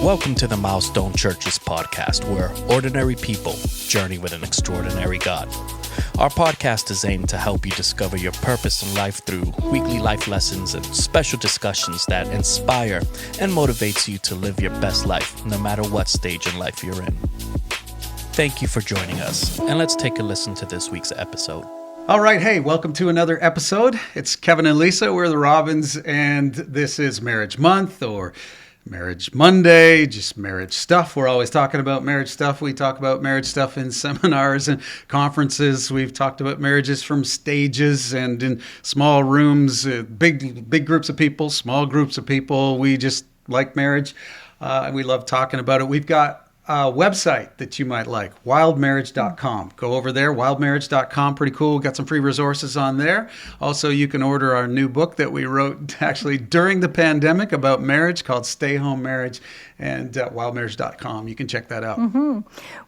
Welcome to the Milestone Churches podcast, where ordinary people journey with an extraordinary God. Our podcast is aimed to help you discover your purpose in life through weekly life lessons and special discussions that inspire and motivates you to live your best life, no matter what stage in life you're in. Thank you for joining us, and let's take a listen to this week's episode. All right, hey, welcome to another episode. It's Kevin and Lisa, we're the Robins, and this is Marriage Month, or Marriage Monday, just marriage stuff. We're always talking about marriage stuff. We talk about marriage stuff in seminars and conferences. We've talked about marriages from stages and in small rooms, big groups of people, small groups of people. We just like marriage, and we love talking about it. We've got a website that you might like, wildmarriage.com. Go over there, wildmarriage.com. Pretty cool. Got some free resources on there. Also, you can order our new book that we wrote actually during the pandemic about marriage called Stay Home Marriage, and wildmarriage.com. You can check that out. Mm-hmm.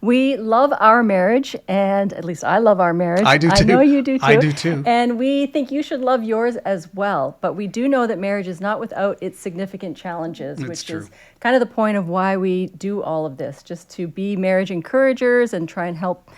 We love our marriage, and at least I love our marriage. I do too. I know you do too. I do too. And we think you should love yours as well. But we do know that marriage is not without its significant challenges, which is kind of the point of why we do all of this, just to be marriage encouragers and try and help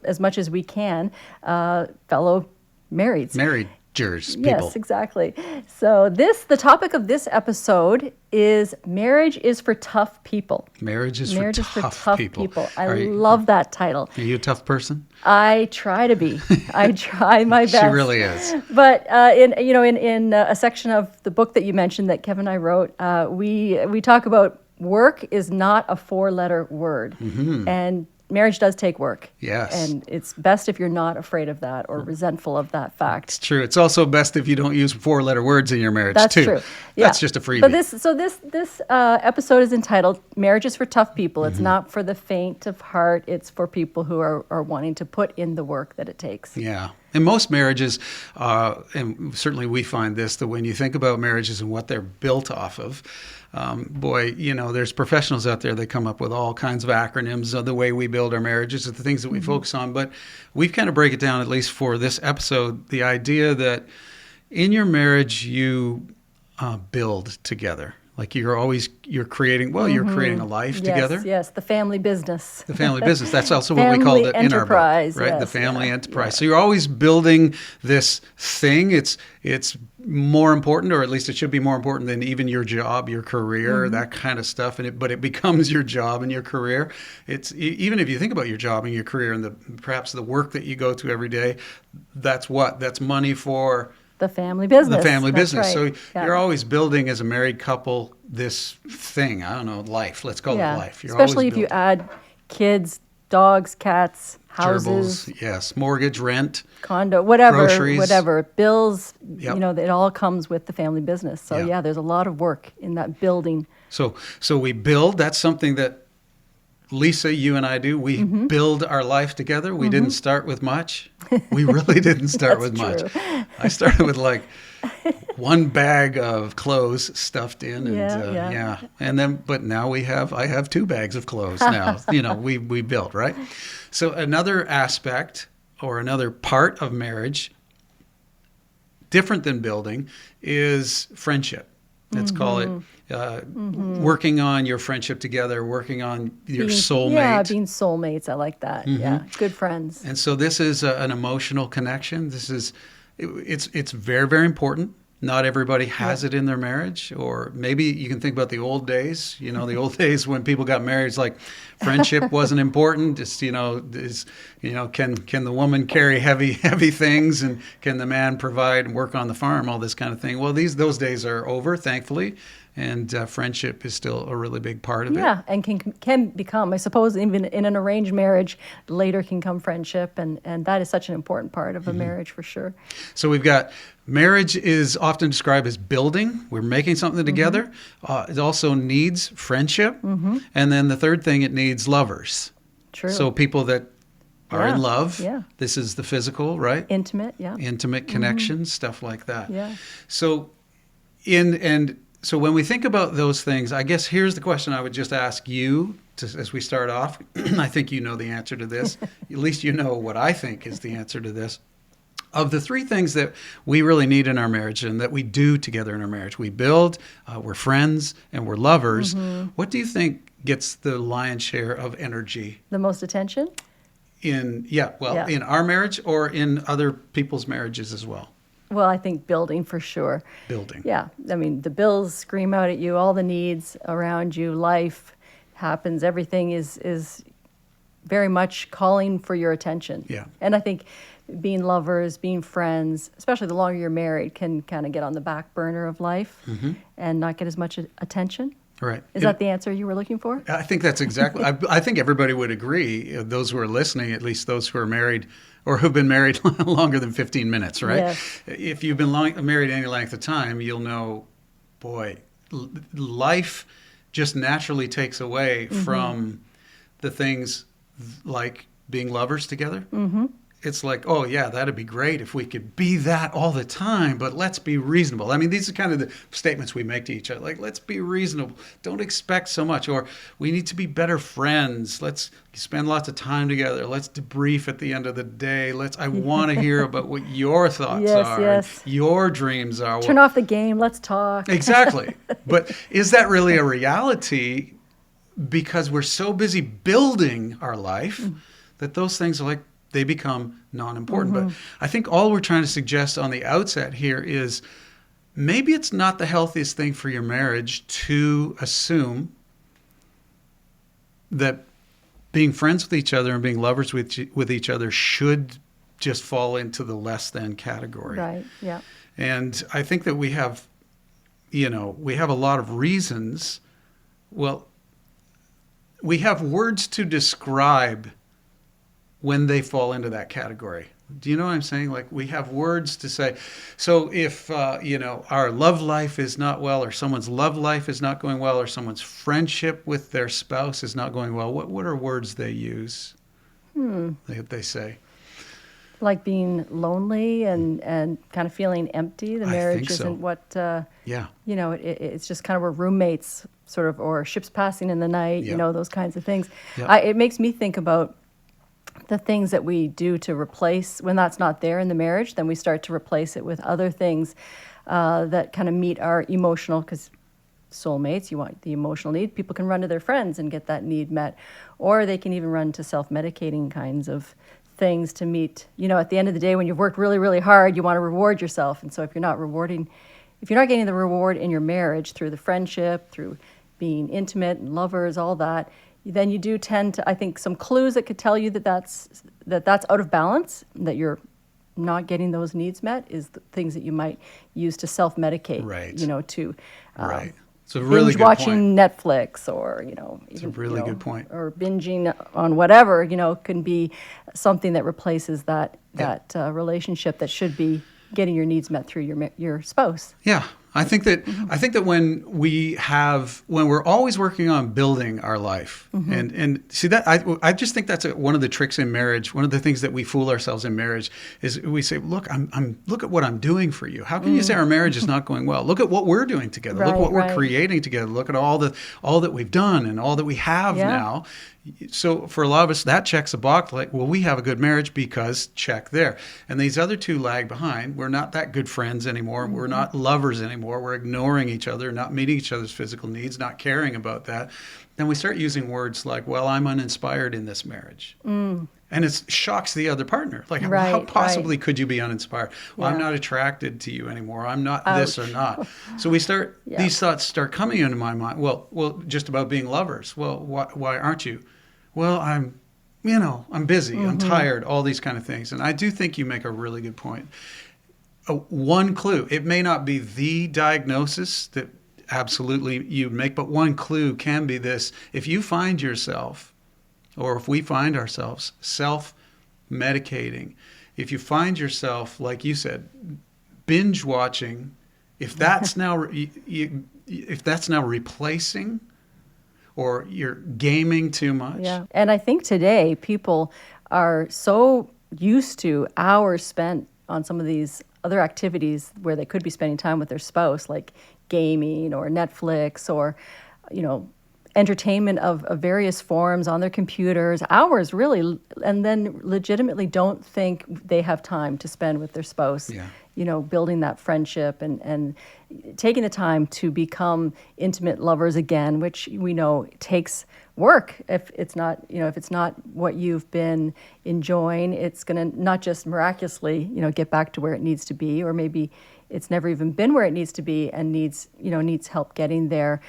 as much as we can fellow marrieds. Marriagers, people. Yes, exactly. So the topic of this episode is marriage is for tough people. Marriage is for tough people. I love that title. Are you a tough person? I try to be. I try my best. She really is. But in a section of the book that you mentioned that Kevin and I wrote, we talk about work is not a four-letter word, and marriage does take work. Yes. And it's best if you're not afraid of that or resentful of that fact. It's true. It's also best if you don't use four-letter words in your marriage, That's too. True. Yeah. That's just a freebie. But this episode is entitled "Marriage is for Tough People." It's not for the faint of heart. It's for people who are wanting to put in the work that it takes. Yeah. In most marriages, and certainly we find this, that when you think about marriages and what they're built off of, there's professionals out there that come up with all kinds of acronyms of the way we build our marriages, the things that we focus on. But we've kind of break it down, at least for this episode, the idea that in your marriage, you build together. Like you're creating a life together. Yes, the family business. The family business. That's also what we called it in our book, right? Yes, the family enterprise. Yeah. So you're always building this thing. It's more important, or at least it should be more important than even your job, your career, that kind of stuff. But it becomes your job and your career. It's even if you think about your job and your career and perhaps the work that you go to every day. That's money for the family business. The family That's business. Right. So you're always building as a married couple this thing. I don't know, life. Let's call it life. Especially if you add kids, dogs, cats, houses. Gerbils, yes. Mortgage, rent. Condo, whatever. Groceries. Whatever. Bills, Yep. It all comes with the family business. So there's a lot of work in that building. So we build. That's something that Lisa, you and I do. We build our life together. We didn't start with much. We really didn't start with much. I started with like one bag of clothes stuffed in, and and then. But now I have 2 bags of clothes now. we build, right? So another aspect or another part of marriage, different than building, is friendship. Let's call it working on your friendship together, working on your soulmate. Yeah, being soulmates. I like that. Yeah, good friends. And so this is an emotional connection. It's very, very important. Not everybody has it in their marriage, or maybe you can think about the old days. The old days when people got married, it's like friendship wasn't important. Just can the woman carry heavy things, and can the man provide and work on the farm, all this kind of thing. Well, those days are over, thankfully, and friendship is still a really big part of it. Yeah, and can become, I suppose, even in an arranged marriage, later can come friendship, and that is such an important part of a marriage for sure. So we've got marriage is often described as building. We're making something together. It also needs friendship. And then the third thing, it needs lovers. True. So people that are in love. Yeah. This is the physical, right? Intimate, yeah. Intimate connections, stuff like that. Yeah. So So when we think about those things, I guess here's the question I would just ask you as we start off. I think you know the answer to this. At least you know what I think is the answer to this. Of the three things that we really need in our marriage and that we do together in our marriage, we build, we're friends, and we're lovers. What do you think gets the lion's share of energy The most attention? in our marriage or in other people's marriages as well? Well, I think building for sure. Building. Yeah. I mean, the bills scream out at you, all the needs around you, life happens, everything is very much calling for your attention. Yeah. And I think being lovers, being friends, especially the longer you're married, can kind of get on the back burner of life and not get as much attention. Right. Is that the answer you were looking for? I think that's exactly. I think everybody would agree. Those who are listening, at least those who are married or who've been married longer than 15 minutes, right? Yes. If you've been married any length of time, you'll know, boy, life just naturally takes away from the things like being lovers together. It's like, oh yeah, that'd be great if we could be that all the time, but let's be reasonable. I mean, these are kind of the statements we make to each other. Like, let's be reasonable. Don't expect so much. Or we need to be better friends. Let's spend lots of time together. Let's debrief at the end of the day. I want to hear about what your thoughts are, Yes. your dreams are. Turn off the game. Let's talk. Exactly. But is that really a reality? Because we're so busy building our life that those things are like, they become non-important. But I think all we're trying to suggest on the outset here is maybe it's not the healthiest thing for your marriage to assume that being friends with each other and being lovers with each other should just fall into the less than category. Right, yeah. And I think that we have a lot of reasons. Well, we have words to describe when they fall into that category. Do you know what I'm saying? Like, we have words to say. So if, our love life is not well, or someone's love life is not going well, or someone's friendship with their spouse is not going well, what are words they use? They say. Like being lonely and kind of feeling empty. The marriage think so. isn't what, Yeah. it's just kind of we're roommates, sort of, or ships passing in the night, Yeah. those kinds of things. Yeah. It makes me think about the things that we do to replace, when that's not there in the marriage, then we start to replace it with other things that kind of meet our emotional, because soulmates, you want the emotional need. People can run to their friends and get that need met, or they can even run to self-medicating kinds of things to meet, at the end of the day when you've worked really, really hard, you want to reward yourself. And so if you're not getting the reward in your marriage through the friendship, through being intimate and lovers, all that, then you do tend to, I think, some clues that could tell you that's out of balance, that you're not getting those needs met, is the things that you might use to self-medicate. Right. To Right. It's a really binge good watching point. Netflix, or It's a really good point. or binging on whatever, can be something that replaces that relationship that should be getting your needs met through your spouse. Yeah. I think that when we're always working on building our life, and see that I just think that's one of the tricks in marriage. One of the things that we fool ourselves in marriage is we say, look at what I'm doing for you. How can you say our marriage is not going well? Look at what we're doing together. Look at what we're creating together. Look at all that we've done and all that we have now. So for a lot of us, that checks a box, like, well, we have a good marriage because check there. And these other two lag behind. We're not that good friends anymore. We're not lovers anymore. We're ignoring each other, not meeting each other's physical needs, not caring about that. Then we start using words like, well, I'm uninspired in this marriage. And it shocks the other partner. Like, how possibly could you be uninspired? Well, I'm not attracted to you anymore. I'm not this or not. So these thoughts start coming into my mind. Well, just about being lovers. Well, why aren't you? Well, I'm busy. I'm tired. All these kind of things. And I do think you make a really good point. One clue. It may not be the diagnosis that absolutely you make, but one clue can be this. If you find yourself, or if we find ourselves self-medicating, if you find yourself, like you said, binge watching, if that's now replacing, or you're gaming too much. Yeah, and I think today people are so used to hours spent on some of these other activities where they could be spending time with their spouse, like gaming or Netflix or, entertainment of various forms on their computers, hours really, and then legitimately don't think they have time to spend with their spouse. Yeah. Building that friendship and taking the time to become intimate lovers again, which we know takes work. If it's not, if it's not what you've been enjoying, it's going to not just miraculously, get back to where it needs to be, or maybe it's never even been where it needs to be and needs help getting there.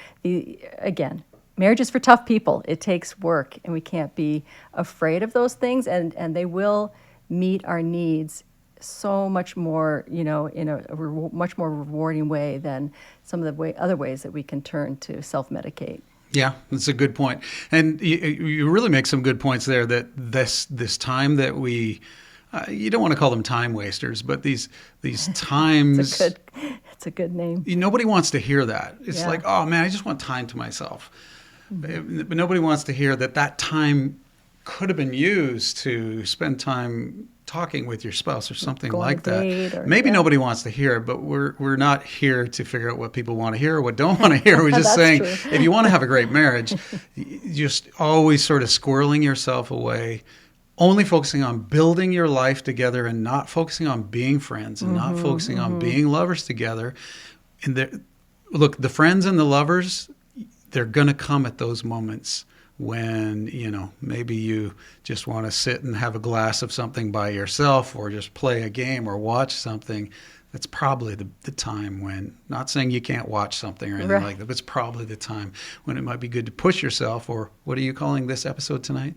Again, marriage is for tough people. It takes work, and we can't be afraid of those things, and they will meet our needs so much more, in a much more rewarding way than some of the other ways that we can turn to self-medicate. Yeah, that's a good point. And you really make some good points there, that this time that we, you don't want to call them time wasters, but these times. It's a good name. Nobody wants to hear that. It's Yeah. like, oh man, I just want time to myself. But nobody wants to hear that time could have been used to spend time talking with your spouse or something Go on like a that. date Maybe yeah. nobody wants to hear it, but we're not here to figure out what people want to hear or what don't want to hear. We're just saying, True. if you want to have a great marriage, just always sort of squirreling yourself away, only focusing on building your life together and not focusing on being friends and not focusing on being lovers together. And look, the friends and the lovers, they're going to come at those moments when, maybe you just want to sit and have a glass of something by yourself, or just play a game or watch something. That's probably the time when, not saying you can't watch something or anything like that, but it's probably the time when it might be good to push yourself, or what are you calling this episode tonight?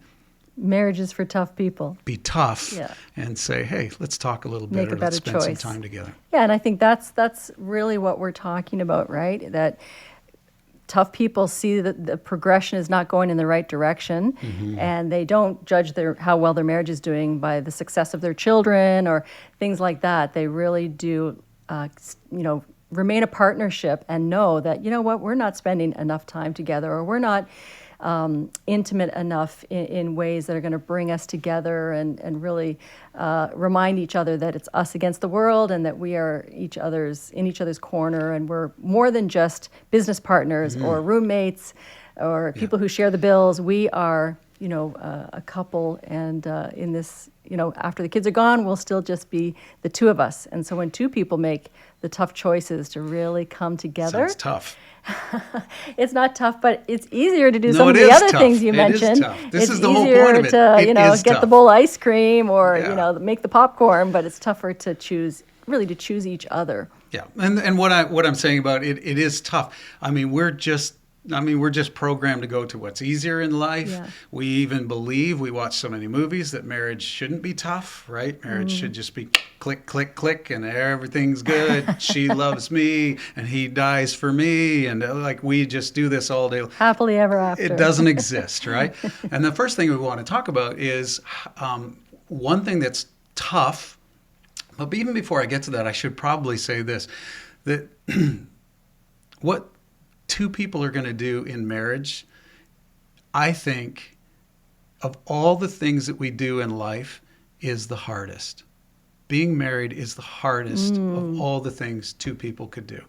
Marriage is for tough people. Be tough. Yeah. And say, hey, let's talk a little bit, Make a or let's better spend choice. some time together. Yeah, and I think that's really what we're talking about, right? That tough people see that the progression is not going in the right direction, and they don't judge how well their marriage is doing by the success of their children or things like that. They really do, remain a partnership and know that, we're not spending enough time together, or we're not intimate enough in ways that are going to bring us together and really remind each other that it's us against the world, and that we are in each other's corner, and we're more than just business partners or roommates or people who share the bills. We are, a couple, and in this, after the kids are gone, we'll still just be the two of us. And so when two people make the tough choices to really come together, Sounds tough. it's not tough, but it's easier to do some of the other things you mentioned. It is tough. This It's is the whole easier point of it. to, It is get tough. the bowl of ice cream, or Yeah. make the popcorn, but it's tougher to choose each other. Yeah, and what I'm saying about it is tough. I mean, we're just programmed to go to what's easier in life. Yeah. We even believe, we watch so many movies, that marriage shouldn't be tough, right? Marriage should just be click, click, click, and everything's good. She loves me, and he dies for me, and we just do this all day. Happily ever after. It doesn't exist, right? And the first thing we want to talk about is one thing that's tough. But even before I get to that, I should probably say this, that what two people are going to do in marriage, I think, of all the things that we do in life, is the hardest. Being married is the hardest of all the things two people could do.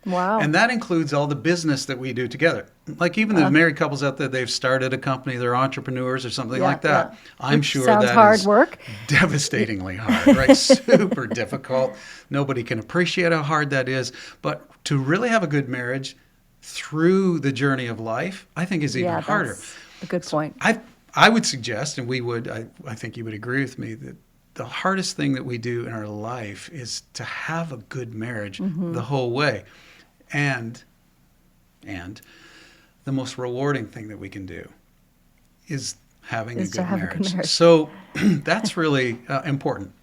Wow. And that includes all the business that we do together. Like even the married couples out there, they've started a company, they're entrepreneurs or something like that. Yeah. I'm Which sure sounds that hard is work. devastatingly hard, right? Super difficult. Nobody can appreciate how hard that is. But to really have a good marriage through the journey of life, I think is even harder. That's a good point. I would suggest, and I think you would agree with me, that the hardest thing that we do in our life is to have a good marriage the whole way. And the most rewarding thing that we can do is having a good marriage. So that's really important.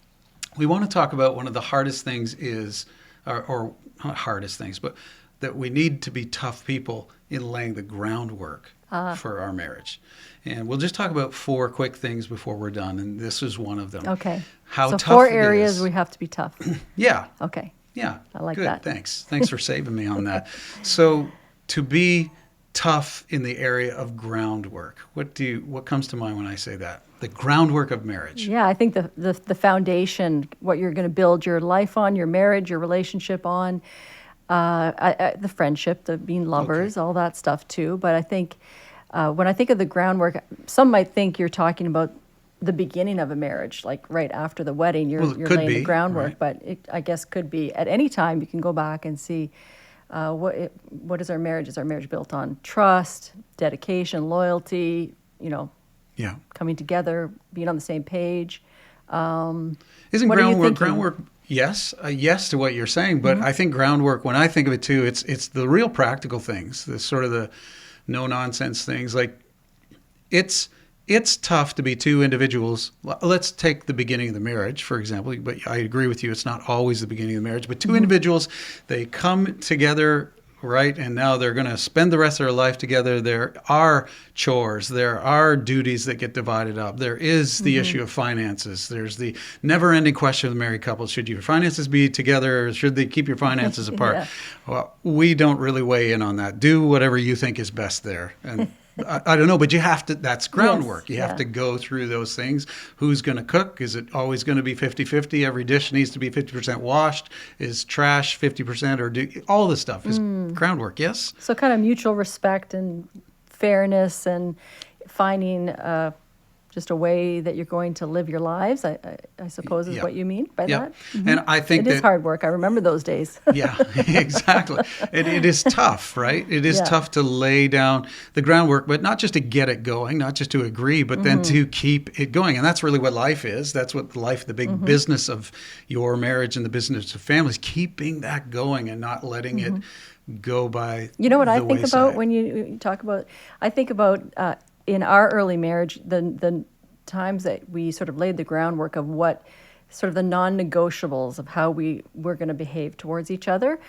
We want to talk about one of the hardest things or not hardest things, but that we need to be tough people in laying the groundwork for our marriage. And we'll just talk about 4 quick things before we're done, and this is one of them. Okay. How so tough 4 it areas is. we have to be tough. Yeah. Okay. Yeah. I like Good. that. Thanks for saving me on that. So to be tough in the area of groundwork, what comes to mind when I say that? The groundwork of marriage. Yeah, I think the foundation, what you're going to build your life on, your marriage, your relationship on, The friendship, the being lovers, all that stuff too. But I think when I think of the groundwork, some might think you're talking about the beginning of a marriage, like right after the wedding, you're laying the groundwork. Right. But it, I guess, could be at any time. You can go back and see what is our marriage? Is our marriage built on trust, dedication, loyalty? Coming together, being on the same page. Isn't groundwork? Yes, yes to what you're saying, but I think groundwork, when I think of it too, it's the real practical things, the sort of the no nonsense things. Like it's tough to be two individuals. Let's take the beginning of the marriage, for example. But I agree with you; it's not always the beginning of the marriage. But two individuals, they come together, right? And now they're going to spend the rest of their life together. There are chores. There are duties that get divided up. There is the issue of finances. There's the never-ending question of the married couple. Should your finances be together or should they keep your finances apart? Yeah. Well, we don't really weigh in on that. Do whatever you think is best there. And I don't know, but you have to, that's groundwork. You have to go through those things. Who's going to cook? Is it always going to be 50-50? Every dish needs to be 50% washed. Is trash 50%? Or all this stuff is groundwork, yes? So kind of mutual respect and fairness and finding just a way that you're going to live your lives, I suppose is what you mean by that. And I think it is hard work. I remember those days. Yeah, exactly. It is tough, right? It is tough to lay down the groundwork, but not just to get it going, not just to agree, but then to keep it going. And that's really what life is. That's what life, the big business of your marriage and the business of families, keeping that going and not letting it go by. You know what I think about when you talk about, I think about in our early marriage, the times that we sort of laid the groundwork of what sort of the non-negotiables of how we were going to behave towards each other,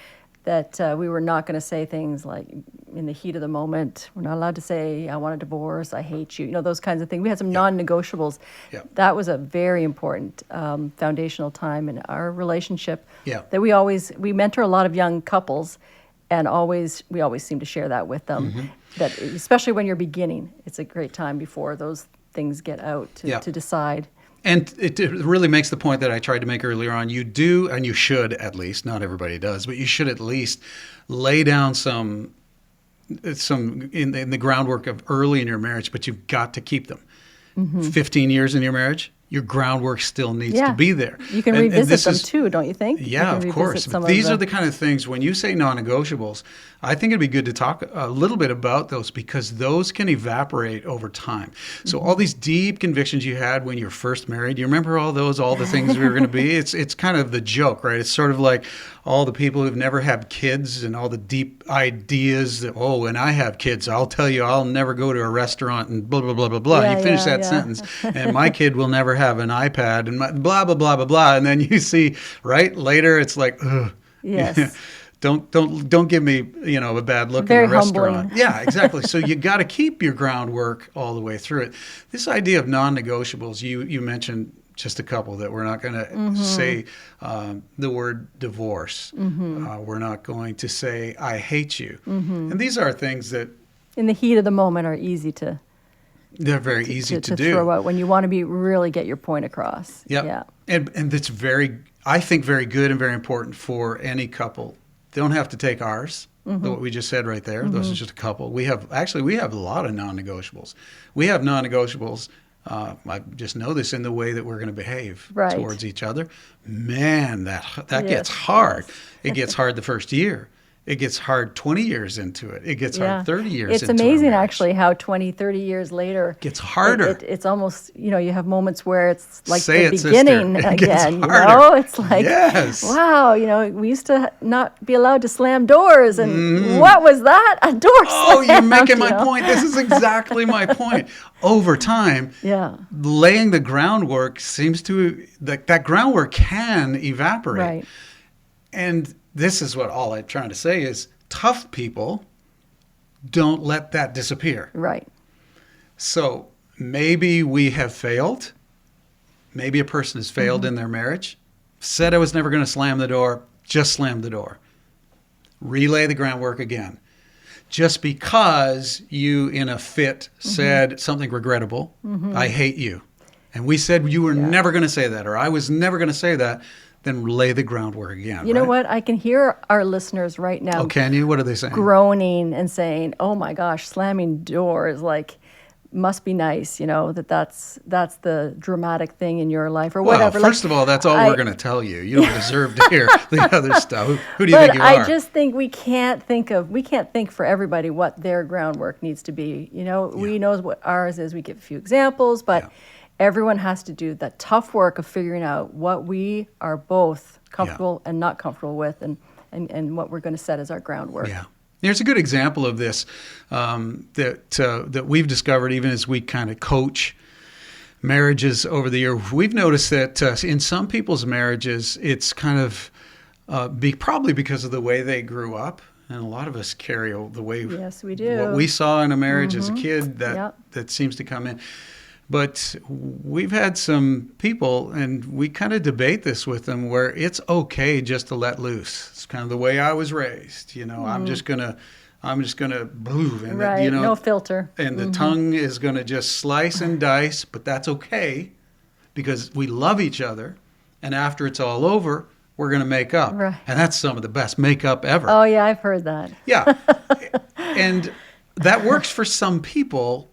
that we were not going to say things like in the heat of the moment, we're not allowed to say, I want a divorce, I hate you, those kinds of things. We had some non-negotiables. That was a very important foundational time in our relationship that we mentor a lot of young couples, and we always seem to share that with them. That especially when you're beginning, it's a great time before those things get out to decide. And it really makes the point that I tried to make earlier on. You do, and you should at least, not everybody does, but you should at least lay down some in the groundwork of early in your marriage, but you've got to keep them. 15 years in your marriage, your groundwork still needs to be there. You can revisit them too, don't you think? Yeah, of course. But these are the kind of things, when you say non-negotiables, I think it'd be good to talk a little bit about those, because those can evaporate over time. So all these deep convictions you had when you were first married, you remember all the things we were going to be? It's kind of the joke, right? It's sort of like all the people who've never had kids and all the deep ideas that, when I have kids, I'll tell you I'll never go to a restaurant and blah, blah, blah, blah, blah. You finish that sentence, and my kid will never have an iPad and blah, blah, blah, blah, blah. And then you see, right, later it's like, ugh. Yes. Don't give me, a bad look Very in a restaurant. Humbling. Yeah, exactly. So you got to keep your groundwork all the way through it. This idea of non-negotiables, you mentioned just a couple that we're not going to say the word divorce. We're not going to say, I hate you. And these are things that in the heat of the moment are easy to they're very easy to do. Throw out when you want to really get your point across. Yep. Yeah. And it's I think very good and very important for any couple. They don't have to take ours, what we just said right there. Those are just a couple. We have a lot of non-negotiables. We have non-negotiables. I just know this in the way that we're going to behave towards each other. Man, that gets hard. It gets hard the first year. It gets hard 20 years into it. It gets hard 30 years into it. It's amazing, actually, how 20, 30 years later... It gets harder. It's almost, you have moments where it's like Say the beginning sister. again. Harder. It's like, wow, we used to not be allowed to slam doors. And what was that? A door slam. You're making my point. This is exactly my point. Over time, laying the groundwork seems to... That groundwork can evaporate. Right. And... this is what all I'm trying to say is tough people don't let that disappear. Right. So maybe we have failed. Maybe a person has failed in their marriage. Said I was never going to slam the door, just slammed the door. Relay the groundwork again. Just because you in a fit said something regrettable, I hate you. And we said you were never going to say that, or I was never going to say that. then lay the groundwork again. You know what? I can hear our listeners right now Oh, can you? What are they saying? groaning and saying, "Oh my gosh, slamming doors like must be nice." That's the dramatic thing in your life or Well, whatever. first of all, that's all we're going to tell you. You don't deserve to hear the other stuff. Who do you But think you are? I just think we can't think for everybody what their groundwork needs to be. We know what ours is. We give a few examples, but everyone has to do the tough work of figuring out what we are both comfortable and not comfortable with, and what we're going to set as our groundwork. Yeah. There's a good example of this that we've discovered even as we kind of coach marriages over the year. We've noticed that in some people's marriages, it's kind of probably because of the way they grew up. And a lot of us carry the way yes, we do. What we saw in a marriage as a kid that seems to come in. But we've had some people, and we kind of debate this with them, where it's okay just to let loose. It's kind of the way I was raised. I'm just gonna move, and right. No filter. And the tongue is gonna just slice and dice, but that's okay because we love each other, and after it's all over, we're gonna make up, right. And that's some of the best makeup ever. Oh yeah, I've heard that. Yeah, and that works for some people.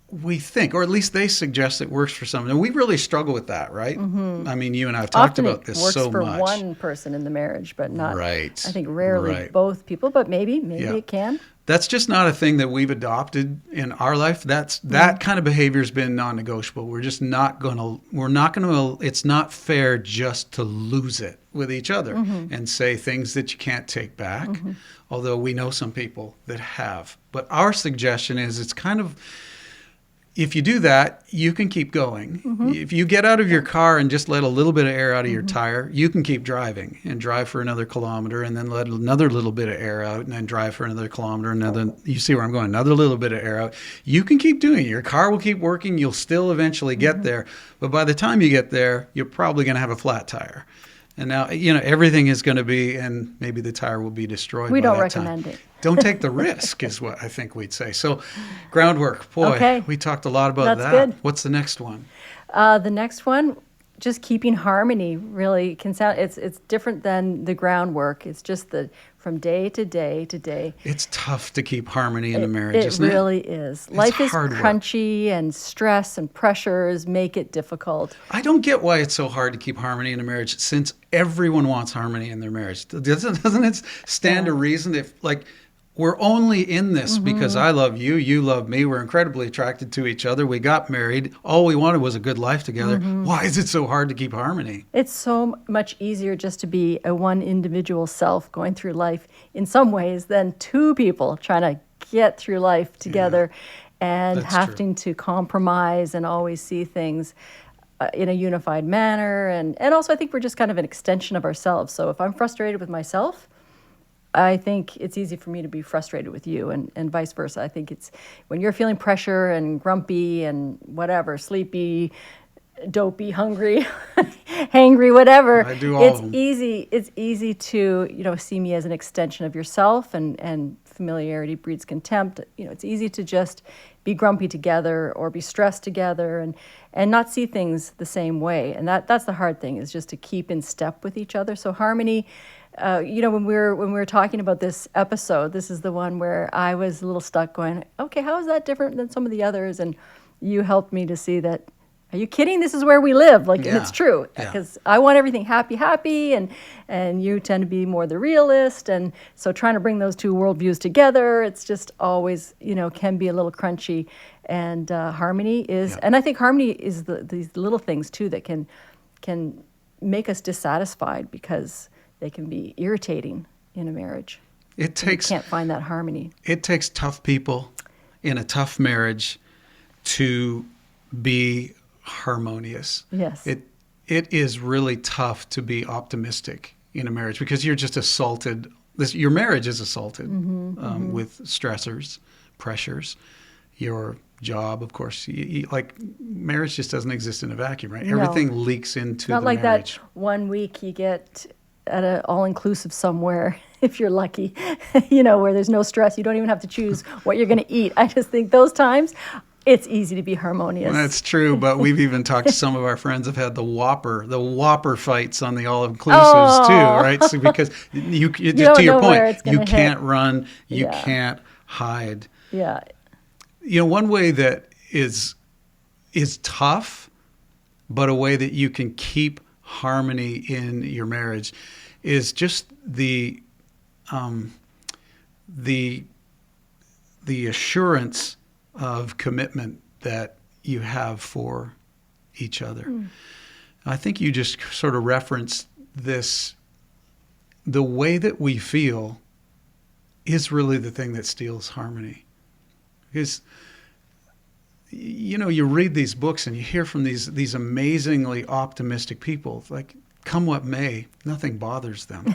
We think, or at least they suggest it works for some. And we really struggle with that, right? Mm-hmm. I mean, you and I have talked about this so much. Often it works for one person in the marriage, but not, right. I think rarely both people, but maybe it can. That's just not a thing that we've adopted in our life. That kind of behavior has been non-negotiable. We're just not going to, it's not fair just to lose it with each other and say things that you can't take back. Although we know some people that have. But our suggestion is it's kind of, if you do that, you can keep going. If you get out of your car and just let a little bit of air out of your tire, you can keep driving and drive for another kilometer and then let another little bit of air out and then drive for another kilometer. And then you see where I'm going, another little bit of air out. You can keep doing it. Your car will keep working. You'll still eventually get there. But by the time you get there, you're probably going to have a flat tire. And now, everything is going to be, and maybe the tire will be destroyed. We by don't that recommend time. it. Don't take the risk is what I think we'd say. So groundwork, boy, we talked a lot about that. Good. What's the next one? The next one, just keeping harmony really can sound, it's different than the groundwork. It's just from day to day to day. It's tough to keep harmony in a marriage, isn't it? It really is. Life is crunchy and stress and pressures make it difficult. I don't get why it's so hard to keep harmony in a marriage since everyone wants harmony in their marriage. Doesn't it stand to reason that we're only in this because I love you, you love me, we're incredibly attracted to each other, we got married, all we wanted was a good life together. Why is it so hard to keep harmony? It's so much easier just to be a one individual self going through life in some ways than two people trying to get through life together and having to compromise and always see things in a unified manner. And also I think we're just kind of an extension of ourselves. So if I'm frustrated with myself, I think it's easy for me to be frustrated with you and vice versa. I think it's when you're feeling pressure and grumpy and whatever, sleepy, dopey, hungry, hangry, whatever. I do all of them. It's easy to, see me as an extension of yourself and familiarity breeds contempt. It's easy to just be grumpy together or be stressed together and not see things the same way. And that's the hard thing, is just to keep in step with each other. So harmony, when we were talking about this episode, this is the one where I was a little stuck going, okay, how is that different than some of the others? And you helped me to see that, are you kidding? This is where we live. And it's true, because I want everything happy, and you tend to be more the realist. And so trying to bring those two worldviews together, it's just always, can be a little crunchy. And harmony is, and I think harmony is these little things too that can make us dissatisfied because they can be irritating in a marriage. You can't find that harmony. It takes tough people in a tough marriage to be harmonious. Yes. It is really tough to be optimistic in a marriage because you're just assaulted. Your marriage is assaulted with stressors, pressures, your job, of course. Marriage just doesn't exist in a vacuum, right? No. Everything leaks into the marriage. Not like that 1 week you get at an all-inclusive somewhere, if you're lucky, where there's no stress. You don't even have to choose what you're going to eat. I just think those times it's easy to be harmonious. That's true, but we've even talked to some of our friends have had the Whopper fights on the all-inclusives too, right? So because you just to your point, you can't run, you can't hide. Yeah. One way that is tough, but a way that you can keep harmony in your marriage is just the assurance of commitment that you have for each other. I think you just sort of referenced this. The way that we feel is really the thing that steals harmony. Because, you read these books and you hear from these amazingly optimistic people, like, come what may, nothing bothers them,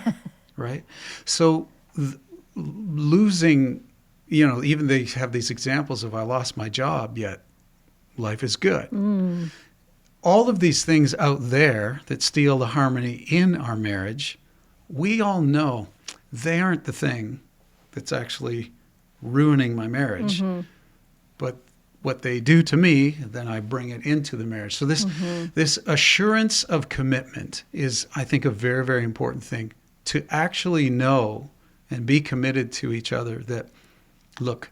right? So losing, even they have these examples of I lost my job, yet life is good. All of these things out there that steal the harmony in our marriage, we all know they aren't the thing that's actually ruining my marriage. But what they do to me, then I bring it into the marriage. So this assurance of commitment is, I think, a very, very important thing, to actually know and be committed to each other that, look,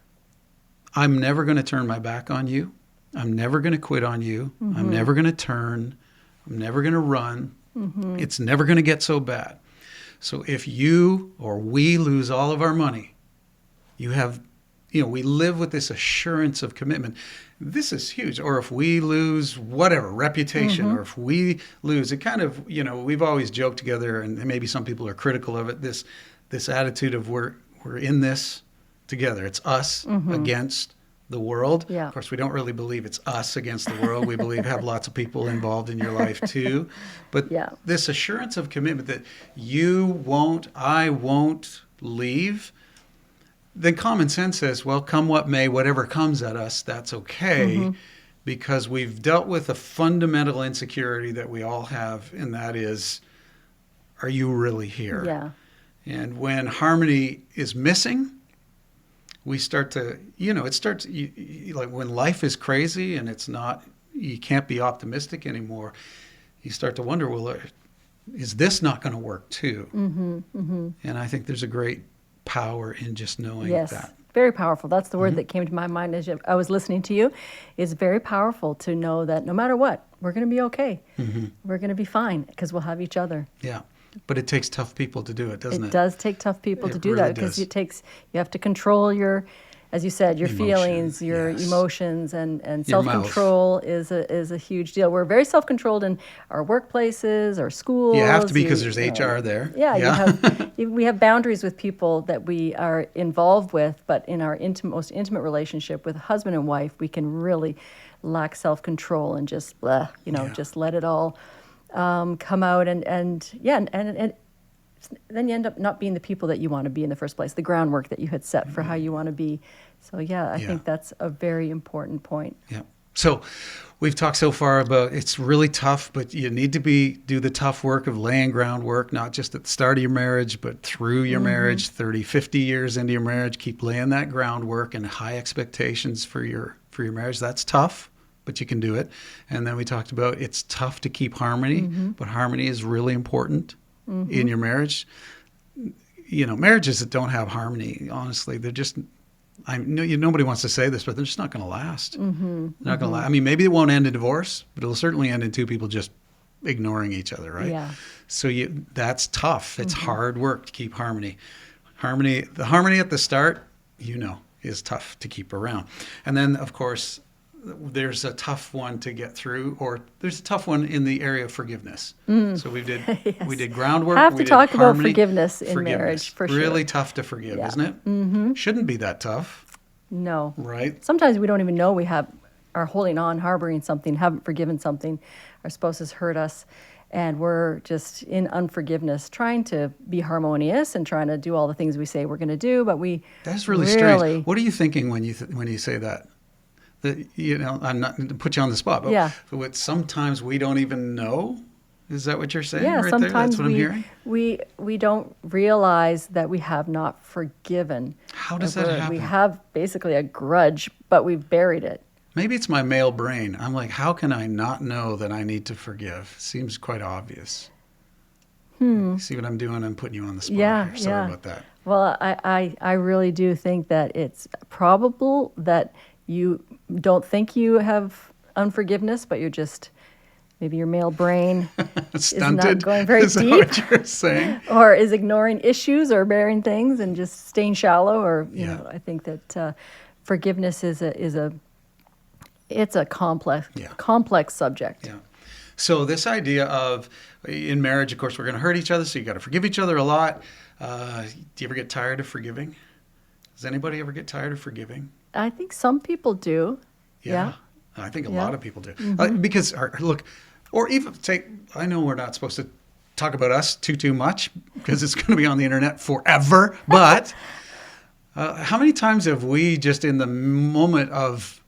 I'm never going to turn my back on you. I'm never going to quit on you. I'm never going to turn. I'm never going to run. It's never going to get so bad. So if you or we lose all of our money, we live with this assurance of commitment. This is huge. Or if we lose whatever, reputation, or if we lose, it kind of, we've always joked together, and maybe some people are critical of it, this attitude of we're in this together. It's us against the world. Yeah. Of course, we don't really believe it's us against the world. We believe have lots of people involved in your life too. But this assurance of commitment that I won't leave, then common sense says, well, come what may, whatever comes at us, that's okay, because we've dealt with a fundamental insecurity that we all have, and that is, are you really here? Yeah. And when harmony is missing, we start to, like when life is crazy and it's not, you can't be optimistic anymore, you start to wonder, well, is this not going to work too? And I think there's a great power in just knowing that. Very powerful. That's the word that came to my mind as I was listening to you. It's very powerful to know that no matter what, we're going to be okay. We're going to be fine because we'll have each other. Yeah. But it takes tough people to do it, doesn't it? It does take tough people to do that, because you have to control your, as you said, your feelings, your emotions, and self-control is a huge deal. We're very self-controlled in our workplaces, our schools. You have to be, because there's HR there. We have boundaries with people that we are involved with, but in our most intimate relationship with husband and wife, we can really lack self-control and just just let it all come out, and then you end up not being the people that you want to be in the first place, the groundwork that you had set for how you want to be. So I think that's a very important point. Yeah. So we've talked so far about it's really tough, but you need to do the tough work of laying groundwork, not just at the start of your marriage, but through your marriage, 30, 50 years into your marriage. Keep laying that groundwork and high expectations for your marriage. That's tough, but you can do it. And then we talked about it's tough to keep harmony, but harmony is really important in your marriage. Marriages that don't have harmony, honestly, they're just, nobody wants to say this, but they're just not going to last. They're not going to last. I mean, maybe it won't end in divorce, but it'll certainly end in two people just ignoring each other, right? Yeah. So that's tough. It's hard work to keep harmony. The harmony at the start, is tough to keep around. And then, of course, there's a tough one to get through, or there's a tough one in the area of forgiveness. So we did groundwork. Have to talk about forgiveness in marriage, for sure. Really tough to forgive, isn't it? Shouldn't be that tough. No. Right? Sometimes we don't even know we are holding on, harboring something, haven't forgiven something. Our spouse has hurt us, and we're just in unforgiveness, trying to be harmonious and trying to do all the things we say we're going to do, but That's really strange. What are you thinking when you say that? I'm not to put you on the spot, but sometimes we don't even know. Is that what you're saying? Yeah, right sometimes there? That's what I'm hearing. We don't realize that we have not forgiven. How does that happen? We have basically a grudge, but we've buried it. Maybe it's my male brain. I'm like, how can I not know that I need to forgive? Seems quite obvious. See what I'm doing? I'm putting you on the spot here. Sorry about that. Well, I really do think that it's probable that you don't think you have unforgiveness, but you're just, maybe your male brain is not going very is that deep. what you're saying? Or is ignoring issues or bearing things and just staying shallow. Or, you know, I think that forgiveness is a complex subject. Yeah. So this idea of, in marriage, of course, we're going to hurt each other, so you got to forgive each other a lot. Do you ever get tired of forgiving? Does anybody ever get tired of forgiving? I think some people do. Yeah. I think a lot of people do. Because, look, or even take, I know we're not supposed to talk about us too much because it's going to be on the internet forever, but how many times have we just in the moment of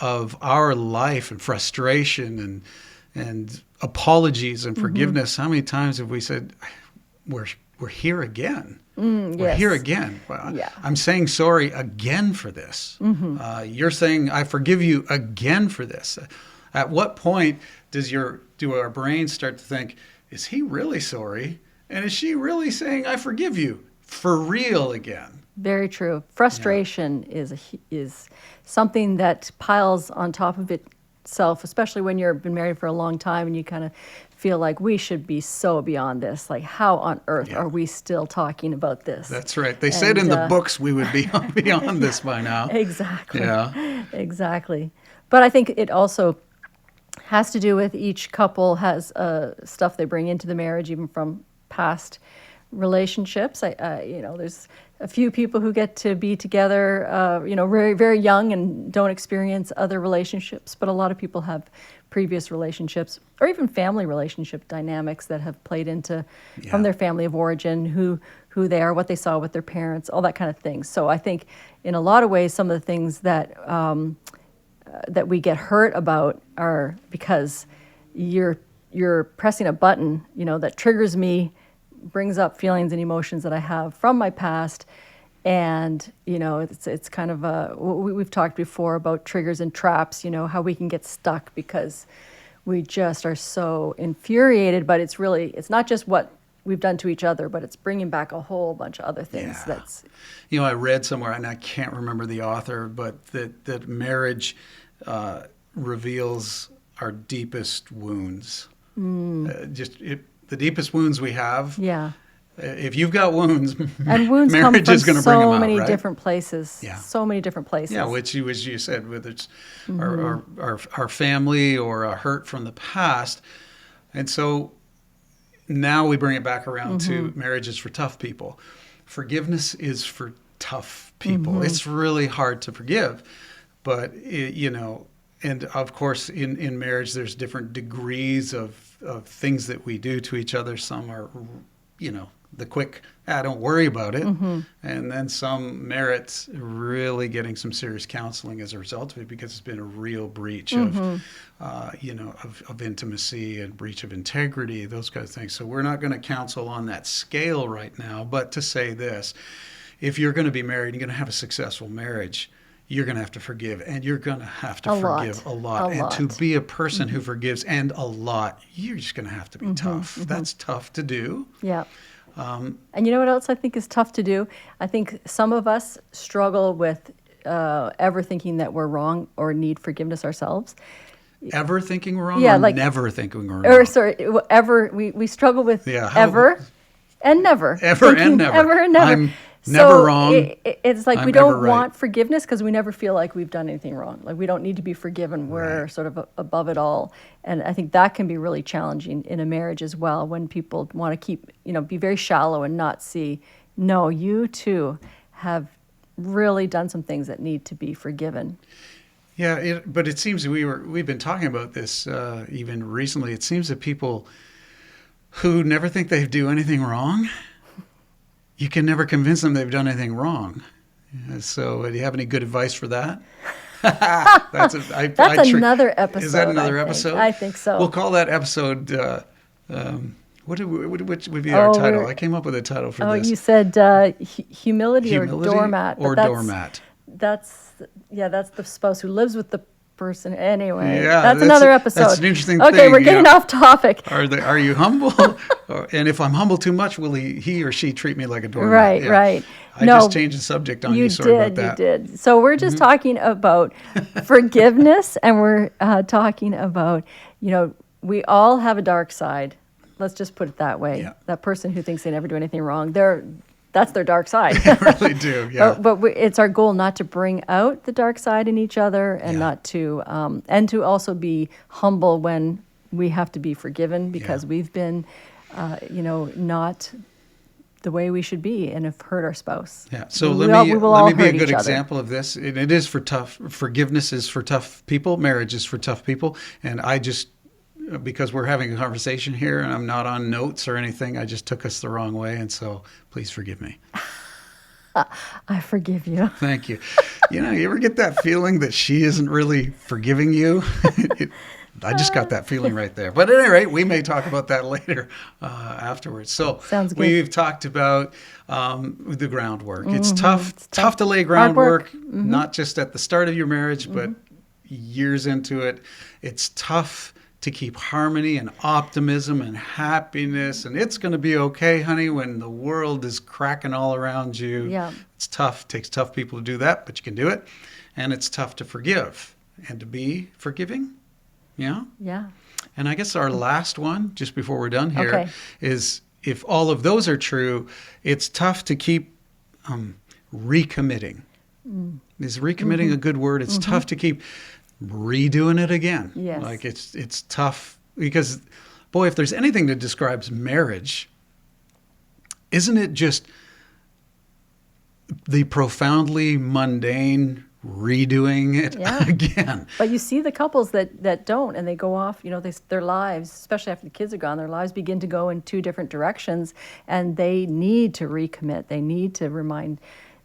our life and frustration and apologies and forgiveness, how many times have we said, we're here again? We're here again. I'm saying sorry again for this. You're saying I forgive you again for this. At what point do our brains start to think, is he really sorry? And is she really saying I forgive you for real again? Very true. Frustration is something that piles on top of itself, especially when you've been married for a long time and you kind of feel like we should be so beyond this. Like, how on earth are we still talking about this? That's right. They said in the books we would be beyond this by now. Exactly. Yeah. Exactly. But I think it also has to do with each couple has stuff they bring into the marriage, even from past relationships. There's a few people who get to be together, very, very young and don't experience other relationships, but a lot of people have previous relationships or even family relationship dynamics that have played into from their family of origin, who they are, what they saw with their parents, all that kind of thing. So I think in a lot of ways, some of the things that we get hurt about are because you're pressing a button, that triggers me, brings up feelings and emotions that I have from my past. And, it's kind of we've talked before about triggers and traps, how we can get stuck because we just are so infuriated, but it's not just what we've done to each other, but it's bringing back a whole bunch of other things. I read somewhere, and I can't remember the author, but that marriage reveals our deepest wounds. The deepest wounds we have. Yeah. If you've got wounds, and wounds marriage come is going from to bring them out, so many right? different places. Yeah. So many different places. Yeah, which you said, whether it's our family or a hurt from the past. And so now we bring it back around to marriage is for tough people. Forgiveness is for tough people. It's really hard to forgive. But, and of course, in marriage, there's different degrees of things that we do to each other. Some are, the quick, don't worry about it. And then some merits really getting some serious counseling as a result of it because it's been a real breach of intimacy and breach of integrity, those kinds of things. So we're not going to counsel on that scale right now. But to say this, if you're going to be married, you're going to have a successful marriage, you're going to have to forgive, and you're going to have to forgive a lot. And to be a person who forgives and a lot, you're just going to have to be tough. That's tough to do. Yeah. And you know what else I think is tough to do? I think some of us struggle with ever thinking that we're wrong or need forgiveness ourselves. Ever thinking we're wrong, or never thinking we're wrong? Or sorry, ever. We struggle with ever and never. Ever and never. Ever and never. I'm never wrong. It's like I'm we don't right. want forgiveness because we never feel like we've done anything wrong. Like we don't need to be forgiven. We're sort of above it all. And I think that can be really challenging in a marriage as well when people want to keep, be very shallow and not see, no, you too have really done some things that need to be forgiven. Yeah, but it seems we've been talking about this even recently. It seems that people who never think they do anything wrong, you can never convince them they've done anything wrong. So do you have any good advice for that? That's another episode. Is that another episode? I think so. We'll call that episode, which would be our title? I came up with a title for this. Oh, you said humility or doormat. Or doormat. That's the spouse who lives with the person. Anyway, Yeah, that's another episode. That's an interesting okay, thing. we're getting off topic. Are you humble? And if I'm humble too much, will he or she treat me like a doormat? Right, Yeah. right. I just changed the subject on you. Sorry about that. You did. So we're just talking about forgiveness, and we're talking about, we all have a dark side. Let's just put it that way. Yeah. That person who thinks they never do anything wrong, that's their dark side. They really do, yeah. But it's our goal not to bring out the dark side in each other, and not to, and to also be humble when we have to be forgiven because we've been, not the way we should be and have hurt our spouse. Yeah. So we let me will be a hurt good each other. example of this. It is for tough. Forgiveness is for tough people. Marriage is for tough people. And I just, because we're having a conversation here and I'm not on notes or anything, I just took us the wrong way. And so please forgive me. I forgive you. Thank you. You ever get that feeling that she isn't really forgiving you? I just got that feeling right there. But at any rate, we may talk about that later afterwards. So Sounds good. We've talked about the groundwork. It's tough to lay groundwork, not just at the start of your marriage, but years into it. It's tough to keep harmony and optimism and happiness. And it's going to be okay, honey, when the world is cracking all around you. Yeah. It's tough. It takes tough people to do that, but you can do it. And it's tough to forgive and to be forgiving. Yeah. Yeah. And I guess our last one, just before we're done here, is if all of those are true, it's tough to keep recommitting. Is recommitting a good word? It's tough to keep redoing it again. Yes. Like it's tough because, boy, if there's anything that describes marriage, isn't it just the profoundly mundane redoing it again? But you see the couples that don't, and they go off, their lives, especially after the kids are gone, their lives begin to go in two different directions, and they need to recommit. They need to remind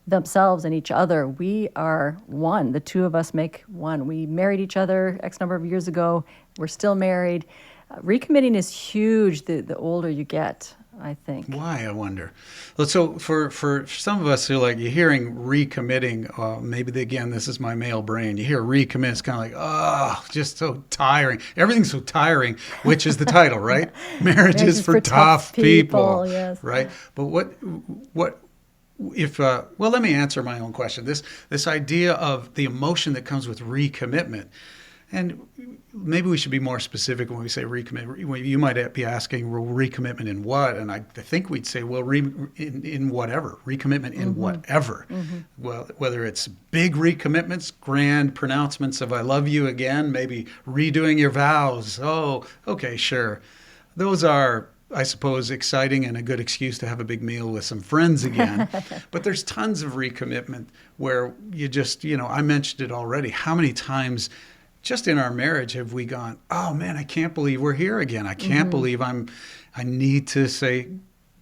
themselves and each other, we are one. The two of us make one. We married each other X number of years ago. We're still married. Recommitting is huge the older you get, I think. Why, I wonder? So for some of us who you're hearing recommitting, maybe again, this is my male brain. You hear recommit, it's kind of like, just so tiring. Everything's so tiring, which is the title, right? Marriage is for tough people. Yes. Right? But what if, let me answer my own question. This idea of the emotion that comes with recommitment. And maybe we should be more specific when we say recommit. You might be asking, well, recommitment in what? And I think we'd say, well, in whatever. Recommitment in whatever. Well, whether it's big recommitments, grand pronouncements of I love you again, maybe redoing your vows. Oh, okay, sure. Those are, I suppose, exciting and a good excuse to have a big meal with some friends again. But there's tons of recommitment where you just, I mentioned it already. How many times just in our marriage have we gone, oh man, I can't believe we're here again. I can't believe I need to say,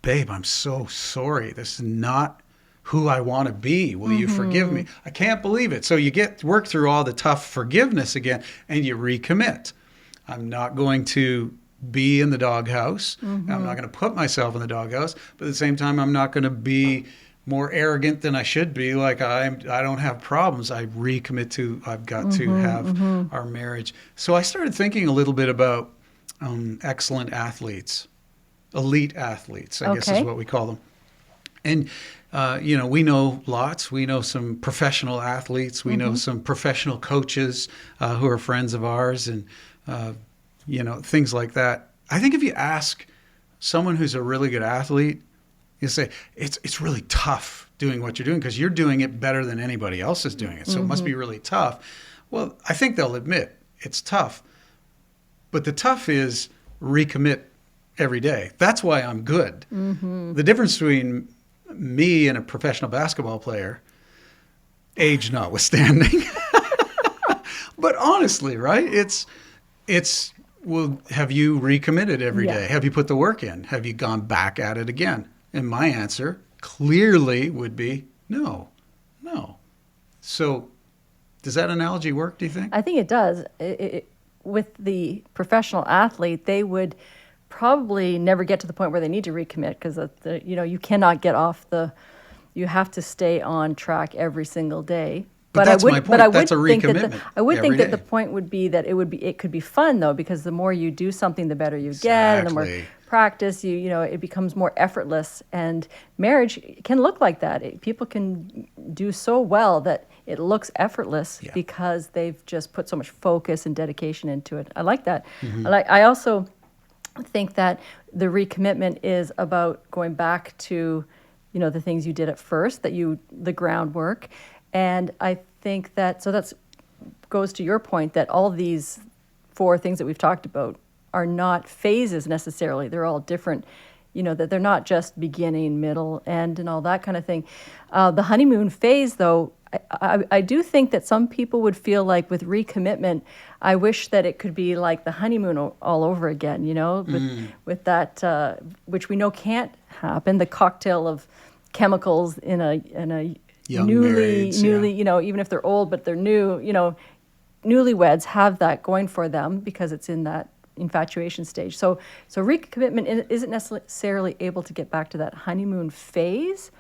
babe, I'm so sorry. This is not who I want to be. Will you forgive me? I can't believe it. So you work through all the tough forgiveness again and you recommit. I'm not going to be in the doghouse. I'm not going to put myself in the doghouse. But at the same time, I'm not going to be more arrogant than I should be. Like I don't have problems. I recommit to, I've got to have our marriage. So I started thinking a little bit about excellent athletes, elite athletes, I guess is what we call them. And, we know lots. We know some professional athletes. We know some professional coaches who are friends of ours and, things like that. I think if you ask someone who's a really good athlete, you say, it's really tough doing what you're doing because you're doing it better than anybody else is doing it. So it must be really tough. Well, I think they'll admit it's tough. But the tough is recommit every day. That's why I'm good. The difference between me and a professional basketball player, age notwithstanding, but honestly, right? It's well, have you recommitted every day? Have you put the work in? Have you gone back at it again? And my answer clearly would be no. So does that analogy work, do you think? I think it does. With the professional athlete, they would probably never get to the point where they need to recommit because you cannot get off you have to stay on track every single day. that's my point. But I would That's a think recommitment. I would every think that day. the point would be that it could be fun though, because the more you do something, the better you get, and the more Exactly. practice it becomes more effortless. And marriage can look like that. People can do so well that it looks effortless Yeah. because they've just put so much focus and dedication into it. I like that. Mm-hmm. I also think that the recommitment is about going back to the things you did at first, the groundwork. And I think that's goes to your point that all these 4 things that we've talked about are not phases necessarily. They're all different, that they're not just beginning, middle, end, and all that kind of thing. The honeymoon phase, though, I do think that some people would feel like with recommitment, I wish that it could be like the honeymoon all over again, with that, which we know can't happen, the cocktail of chemicals in a Young newly, marrieds, even if they're old, but they're new, newlyweds have that going for them because it's in that infatuation stage. So recommitment isn't necessarily able to get back to that honeymoon phase,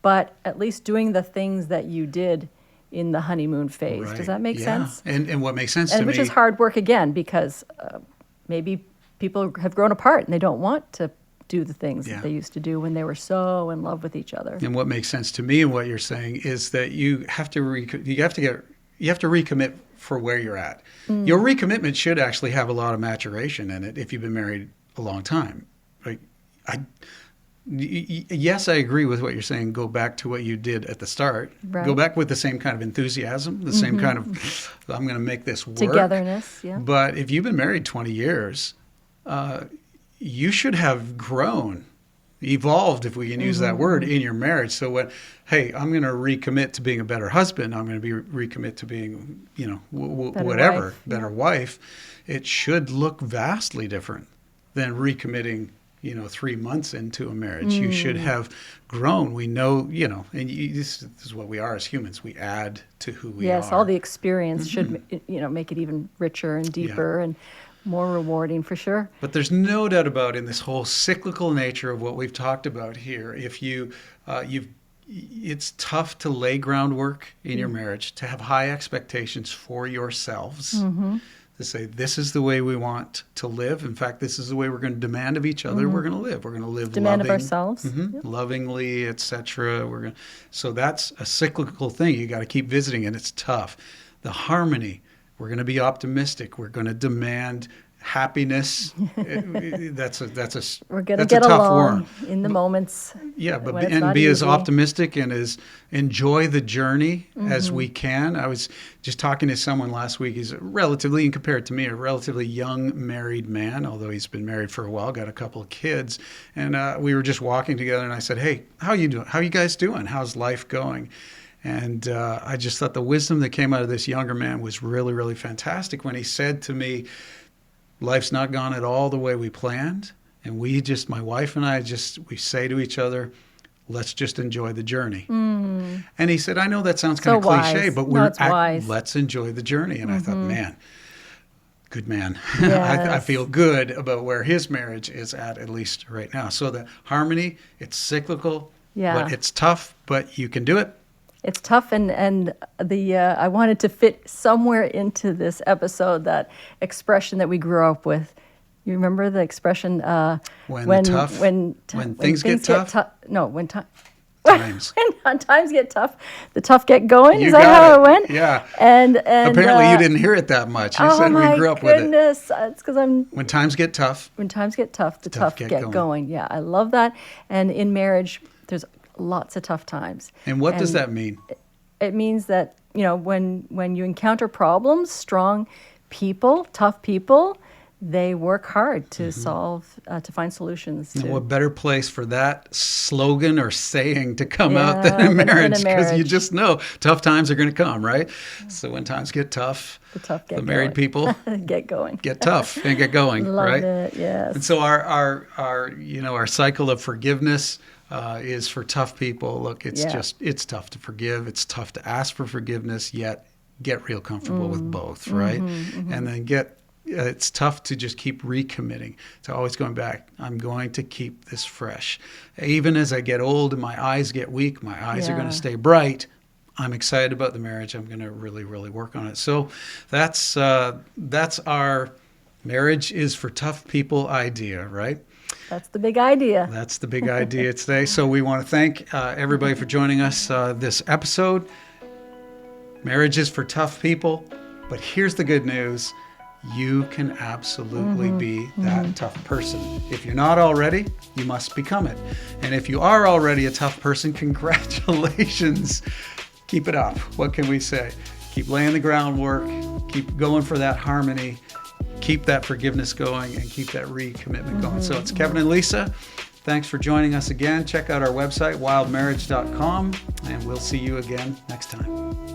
but at least doing the things that you did in the honeymoon phase. Right. Does that make Yeah. sense? And what makes sense to And me, which is hard work again, because maybe people have grown apart and they don't want to do the things Yeah. that they used to do when they were so in love with each other. and what makes sense to me, and what you're saying is that you have to recommit for where you're at. Your recommitment should actually have a lot of maturation in it if you've been married a long time. Like, yes, I agree with what you're saying. Go back to what you did at the start. Right. Go back with the same kind of enthusiasm, the same kind of, I'm going to make this work. Togetherness, yeah. But if you've been married 20 years, you should have grown, evolved, if we can use that word, in your marriage. So hey, I'm going to recommit to being a better husband. I'm going to recommit to being, Better better wife. wife. It should look vastly different than recommitting, 3 months into a marriage. You should have grown. We know, and this is what we are as humans. We add to who we are. Yes, all the experience should make it even richer and deeper and more rewarding for sure. But there's no doubt about, in this whole cyclical nature of what we've talked about here, if it's tough to lay groundwork in your marriage, to have high expectations for yourselves, to say, this is the way we want to live. In fact, this is the way we're going to demand of each other. We're going to live. We're going to live Demand of ourselves. Yep. lovingly, etc. So that's a cyclical thing. You got to keep visiting, and it's tough. The harmony. We're going to be optimistic. We're going to demand happiness. That's a We're going to that's a get tough along word. in the moments. Yeah, but when it's and not be as easy. optimistic and as enjoy the journey as we can. I was just talking to someone last week. He's relatively, and compared to me, a relatively young married man, although he's been married for a while, got a couple of kids. And we were just walking together, and I said, "Hey, how you doing? How you guys doing? How's life going?" And I just thought the wisdom that came out of this younger man was really, really fantastic when he said to me, life's not gone at all the way we planned. And my wife and I we say to each other, let's just enjoy the journey. And he said, I know that sounds kind of cliche, wise. but No, it's wise. let's enjoy the journey. And I thought, man, good man. Yes. I feel good about where his marriage is at least right now. So the harmony, it's cyclical, Yeah. but it's tough, but you can do it. It's tough, and I wanted to fit somewhere into this episode that expression that we grew up with. You remember the expression When things get tough? When Times. when times get tough, the tough get going. You Is that got how it. it went? Yeah. And Apparently you didn't hear it that much. You said we grew up with it. Goodness, it's because When times get tough, when times get tough, the tough get going. going. Yeah, I love that. And in marriage, there's lots of tough times. and what does that mean? It means that, when you encounter problems, strong people, tough people, they work hard to solve, to find solutions. And To, what better place for that slogan or saying to come out Yeah, than in than in a marriage? Because you marriage. just know tough times are going to come, right? So when times get tough, the tough get the married going. people Get going. get tough and get going, Love right? it, yes. And so our cycle of forgiveness is for tough people. Look, it's tough to forgive. It's tough to ask for forgiveness, yet get real comfortable with both, right? And then it's tough to just keep recommitting, to always going back. I'm going to keep this fresh. Even as I get old and my eyes get weak, my eyes are going to stay bright. I'm excited about the marriage. I'm going to really, really work on it. So that's our marriage is for tough people idea, right? That's the big idea. That's the big idea today. So we want to thank everybody for joining us this episode. Marriage is for tough people, but here's the good news. You can absolutely be that tough person. If you're not already, you must become it. And if you are already a tough person, congratulations. Keep it up. What can we say? Keep laying the groundwork. Keep going for that harmony. Keep that forgiveness going and keep that recommitment going. So it's Kevin and Lisa. Thanks for joining us again. Check out our website, wildmarriage.com, and we'll see you again next time.